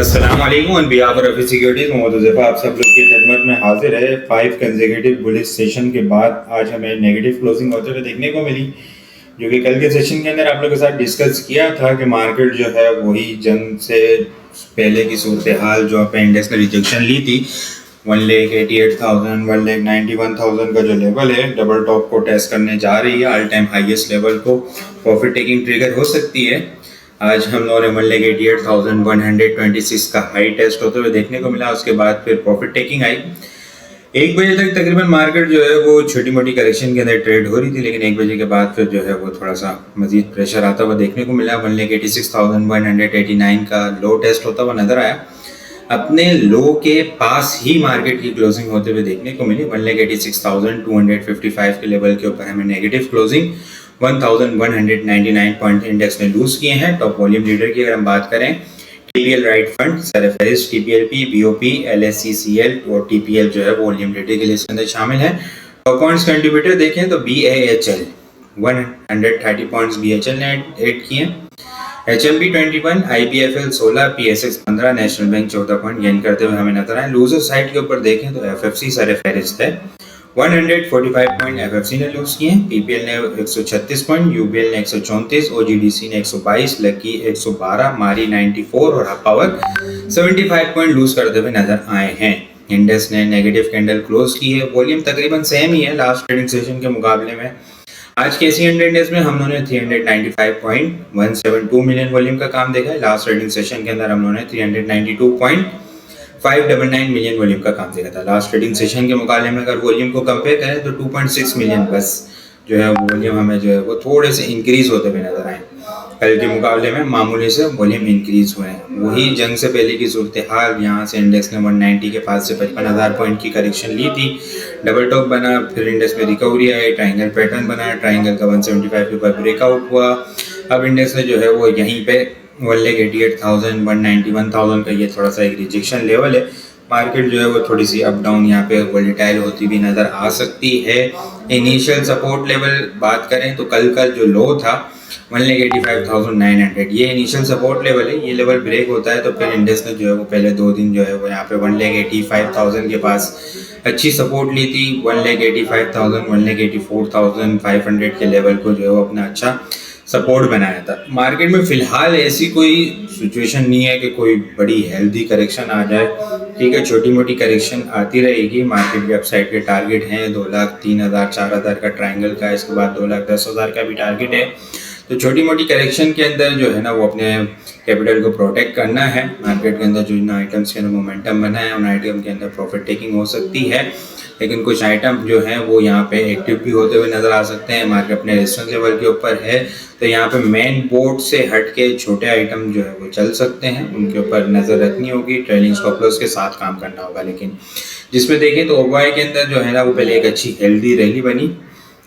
अस्सलाम वालेकुम on behalf of Rafi Securities Mohammad Huzaifa आप सब लोग की खिदमत में हाजिर है। 5 कंसेक्यूटिव बुलिश सेशन के बाद आज हमें नेगेटिव क्लोजिंग होते हुए देखने को मिली, जो कि कल के सेशन के अंदर आप लोगों के साथ डिस्कस किया था कि मार्केट जो है वही जंग से पहले की सूरत हाल जो पे इंडेक्स ने रिजेक्शन ली थी 1,88,000 1,91,000 का जो लेवल है डबल टॉप को टेस्ट करने जा रही है। ऑल टाइम हाईएस्ट लेवल को प्रॉफिट टेकिंग ट्रिगर हो सकती है। आज हम लोगों ने 1,88,126 का हाई टेस्ट होते हुए देखने को मिला। उसके बाद फिर प्रॉफिट टेकिंग आई। 1 बजे तक तकरीबन मार्केट जो है वो छोटी मोटी करेक्शन के अंदर ट्रेड हो रही थी, लेकिन 1 बजे के बाद फिर जो है वो थोड़ा सा मजीद प्रेशर आता हुआ देखने को मिला। 1,86,189 का लो टेस्ट होता हुआ नजर आया। अपने लो के पास ही मार्केट की क्लोजिंग होते हुए देखने को मिली। 1,86,255 के लेवल के ऊपर हमें नेगेटिव क्लोजिंग 1,199 पॉइंट इंडेक्स ने लूज किए हैं। टॉप वॉल्यूम लीडर की अगर हम बात करें, टीपीएल राइट फंड, सरफेरिस, टीपीएलपी, बीओपी, एलएससीसीएल और टीपीएल जो है वो वॉल्यूम लीडर के लिस्ट के अंदर शामिल है। टॉप पॉइंट्स कंट्रीब्यूटर देखें तो बीएएचएल 130 पॉइंट्स बीएचएल ने ऐड किए। HMB 21, आईपीएफएल 16, PSX 15, national bank 14 point gain करते हुए हमें नजर आए। लूजर साइड के ऊपर देखें तो एफएफसी सरफेरिस है 145 पॉइंट एफएफसी ने लूज किए, पीपीएल ने 136 पॉइंट, यूबीएल ने 134, ओजीडीसी ने 122, लकी 112, मारी 94 और हब पावर 75 पॉइंट लूज करते हुए नजर आए हैं। इंडेक्स ने नेगेटिव कैंडल क्लोज की है। वॉल्यूम तकरीबन सेम ही है लास्ट ट्रेडिंग सेशन के मुकाबले में। आज के एसी 100 इंडेक्स में हम लोगों ने 395.172 मिलियन वॉल्यूम का काम देखा है। लास्ट ट्रेडिंग सेशन के अंदर हम लोगों ने 392.599 मिलियन वॉल्यूम का काम देखा था। लास्ट ट्रेडिंग सेशन के मुकाबले में अगर वॉल्यूम को कंपेयर करें तो 2.6 मिलियन बस जो है वॉल्यूम हमें जो है वो थोड़े से इंक्रीज होते हुए नजर आए। कल के मुकाबले में मामूली से वॉल्यूम इंक्रीज हुए हैं। वही जंग से पहले की सूरत हाल, यहाँ से इंडेक्स ने 190 के पास से 55,000 पॉइंट की करेक्शन ली थी, डबल टॉप बना, फिर इंडेक्स में रिकवरी आई, ट्रायंगल पैटर्न बना, ट्रायंगल का 175 के ऊपर ब्रेकआउट हुआ। अब इंडेक्स ने जो है वो यहीं पे 1,88,000 191,000 का ये थोड़ा सा एक रिजेक्शन लेवल है। मार्केट जो है वो थोड़ी सी अप डाउन यहाँ पे वोलेटाइल होती भी नज़र आ सकती है। इनिशियल सपोर्ट लेवल बात करें तो कल का जो लो था 1,85,900, ये इनिशियल सपोर्ट लेवल है। ये लेवल ब्रेक होता है तो फिर इंडेक्स ने जो है वो पहले 2 दिन जो है वो यहाँ पे 1,85,000 के पास अच्छी सपोर्ट ली थी। 1,85,000 1,84,500 के लेवल को जो है वो अपना अच्छा सपोर्ट बनाया था। मार्केट में फिलहाल ऐसी कोई सिचुएशन नहीं है कि कोई बड़ी हेल्दी करेक्शन आ जाए। ठीक है, छोटी मोटी करेक्शन आती रहेगी। मार्केट के अपसाइड के टारगेट हैं 2,00,000, 3,000, 4,000 का ट्रायंगल का, इसके बाद 2,10,000 का भी टारगेट है। तो छोटी मोटी करेक्शन के अंदर जो है ना वो अपने कैपिटल को प्रोटेक्ट करना है। मार्केट के अंदर जो इन आइटम्स के अंदर मोमेंटम बना है उन आइटम के अंदर प्रॉफिट टेकिंग हो सकती है, लेकिन कुछ आइटम जो हैं वो यहाँ पे एक्टिव भी होते हुए नज़र आ सकते हैं। मार्केट अपने रेजिस्टेंस लेवल के ऊपर है तो यहाँ पे मेन बोर्ड से हट के छोटे आइटम जो है वो चल सकते हैं, उनके ऊपर नज़र रखनी होगी, ट्रेलिंग स्टॉप लॉस के साथ काम करना होगा। लेकिन जिसमें देखें तो ओवाई के अंदर जो है ना वो पहले एक अच्छी हेल्दी रैली बनी,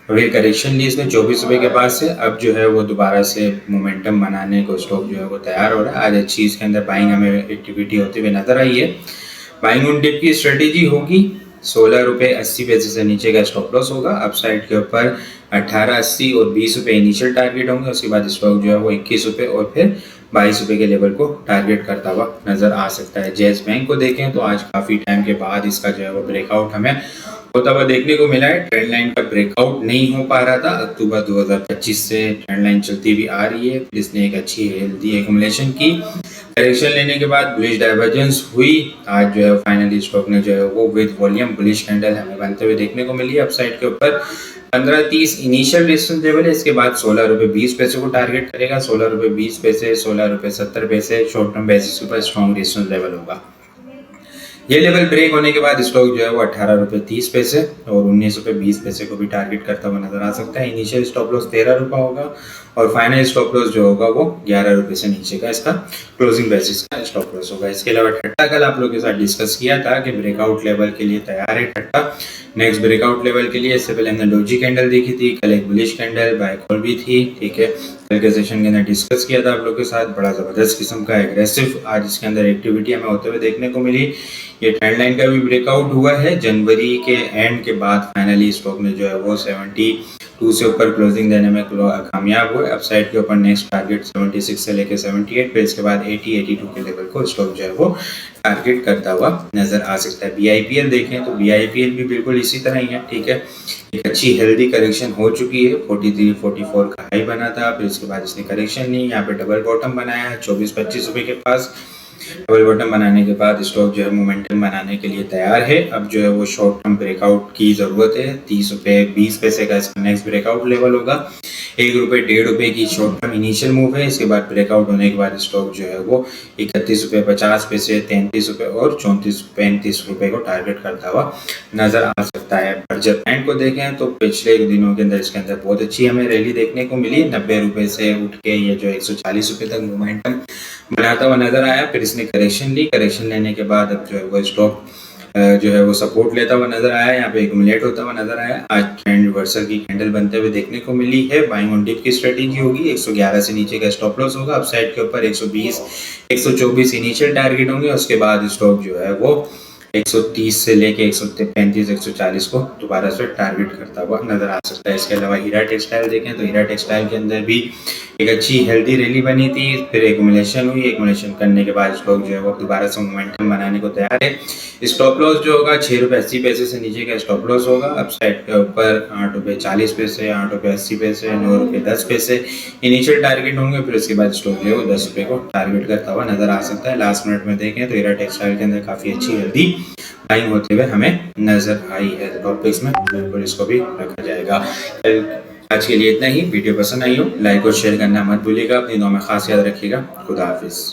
फिर करेक्शन ली इसमें 24 रुपये के पास से। अब जो है वो दोबारा से मोमेंटम बनाने को स्टॉक जो है वो तैयार हो रहा है। आज अच्छी इसके अंदर बाइंग हमें एक्टिविटी होती हुई नजर आई है। बाइंग ऑन डिप की स्ट्रेटेजी होगी। 16 रुपये 80 पैसे से नीचे का स्टॉप लॉस होगा। अपसाइड के ऊपर 18.80 और 20 रुपये इनिशियल टारगेट होंगे। उसके बाद स्टॉक जो है वो 21 रुपये और फिर 22 रुपये के लेवल को टारगेट करता हुआ नजर आ सकता है। जेएस बैंक को देखें तो आज काफ़ी टाइम के बाद इसका जो है वो ब्रेकआउट हमें होता हुआ देखने को मिला है। ट्रेंड लाइन का ब्रेकआउट नहीं हो पा रहा था। अक्टूबर 2025 से ट्रेंड लाइन चलती भी आ रही है। इसने एक अच्छी हेल्दी एक्युमुलेशन की, करेक्शन लेने के बाद बुलिश डाइवर्जेंस हुई। आज जो है फाइनली स्टॉक ने जो है वो विद वॉल्यूम बुलिश कैंडल हमें बनते हुए देखने को मिली। अपसाइड के ऊपर 15.30 इनिशियल रेजिस्टेंस लेवल है। इसके बाद 16 रुपये 20 पैसे को टारगेट करेगा। 16 रुपये 20 पैसे, 16 रुपये 70 पैसे शॉर्ट टर्म बेसिस के ऊपर स्ट्रॉन्ग रेजिस्टेंस लेवल होगा। ये लेवल ब्रेक होने के बाद स्टॉक जो है वो 18 रुपये 30 पैसे और 19 रुपये 20 पैसे को भी टारगेट करता हुआ नजर आ सकता है। इनिशियल स्टॉप लॉस 13 रुपये होगा और फाइनल स्टॉप लॉस जो होगा वो 11 रुपये से नीचे का इसका क्लोजिंग बेसिस का स्टॉप लॉस होगा। इसके अलावा ठट्टा कल आप लोगों के साथ डिस्कस किया था कि ब्रेकआउट लेवल के लिए तैयार है ठट्टा। नेक्स्ट ब्रेकआउट लेवल के लिए इससे पहले हमने डोजी कैंडल देखी थी, कल एक बुलिश कैंडल बाय कॉल भी थी। ठीक है, कल के सेशन के अंदर डिस्कस किया था आप लोगों के साथ। बड़ा ज़बरदस्त किस्म का एग्रेसिव आज इसके अंदर एक्टिविटी हमें होते हुए देखने को मिली। ये ट्रेंड लाइन का भी ब्रेकआउट हुआ है। जनवरी के एंड के बाद फाइनली स्टॉक ने जो है वो 2 से ऊपर क्लोजिंग देने में कामयाब हुए। अपसाइड के ऊपर नेक्स्ट टारगेट 76 से लेकर 78, फिर इसके बाद 80 82 के लेवल को स्टॉक जो है वो टारगेट करता हुआ नजर आ सकता है। BIPL देखें तो BIPL भी बिल्कुल इसी तरह ही है, ठीक है। एक अच्छी हेल्दी करेक्शन हो चुकी है, 43 44 का हाई बना था, फिर उसके बाद इसने करेक्शन ली, यहाँ पे डबल बॉटम बनाया है 24-25 रुपए के पास। डबल बॉटम बनाने के बाद स्टॉक जो है मोमेंटम बनाने के लिए तैयार है। अब जो है वो शॉर्ट टर्म ब्रेकआउट की जरूरत है। 30 रुपए 20 पैसे का इसका नेक्स्ट ब्रेकआउट लेवल होगा। 1 रुपए 1.5 रुपए की शॉर्ट टर्म इनिशियल मूव है। इसके बाद ब्रेकआउट होने के बाद स्टॉक जो है वो 31 रुपए 50 पैसे, 33 रुपए और 34-35 रुपए को टारगेट करता हुआ नजर आ सकता है। पर जब ट्रेंड को देखें तो पिछले दिनों के अंदर इसके अंदर बहुत अच्छी हमें रैली देखने को मिली। 90 रुपए से उठ के ये जो 140 रुपए तक मोमेंटम बनाता हुआ नजर आया। फिर इसने करेक्शन ली, करेक्शन लेने के बाद अब जो है वो स्टॉक जो है वो सपोर्ट लेता हुआ नजर आया, यहाँ पे एक्यूमुलेट होता हुआ नजर आया। आज ट्रेंड रिवर्सल की कैंडल बनते हुए देखने को मिली है। बाइंग ऑन डिप की स्ट्रेटेजी होगी, 111 से नीचे का स्टॉप लॉस होगा। अपसाइड के ऊपर 120 124 इनिशियल टारगेट होंगे। उसके बाद स्टॉक जो है वो 130 से लेके 135 140 को दोबारा से टारगेट करता हुआ नजर आ सकता है। इसके अलावा हीरा टेक्सटाइल देखें तो हीरा टेक्सटाइल के अंदर भी एक अच्छी हेल्दी रैली बनी थी, फिर एक्यूमुलेशन हुई। एक्यूमुलेशन करने के बाद स्टॉक जो है वो दोबारा से मोमेंटम बनाने को तैयार है। स्टॉप लॉस जो होगा 6 रुपए 80 पैसे से नीचे का स्टॉप लॉस होगा। अपसाइड के ऊपर 8 रुपए 40 पैसे, 8 रुपए 80 पैसे, 9 रुपए 10 पैसे इनिशियल टारगेट होंगे। फिर उसके बाद स्टॉक जो है वो 10 रुपए को टारगेट करता हुआ नजर आ सकता है। लास्ट मिनट में देखें तो हीरा टेक्सटाइल के अंदर काफी अच्छी हेल्दी बाइंग होते हुए हमें नजर आई है। टॉपिक्स में बिल्कुल इसको भी रखा जाएगा। आज के लिए इतना ही। वीडियो पसंद आई हो लाइक और शेयर करना मत भूलिएगा। अपनी दुआ में खास याद रखिएगा। खुदा हाफिज।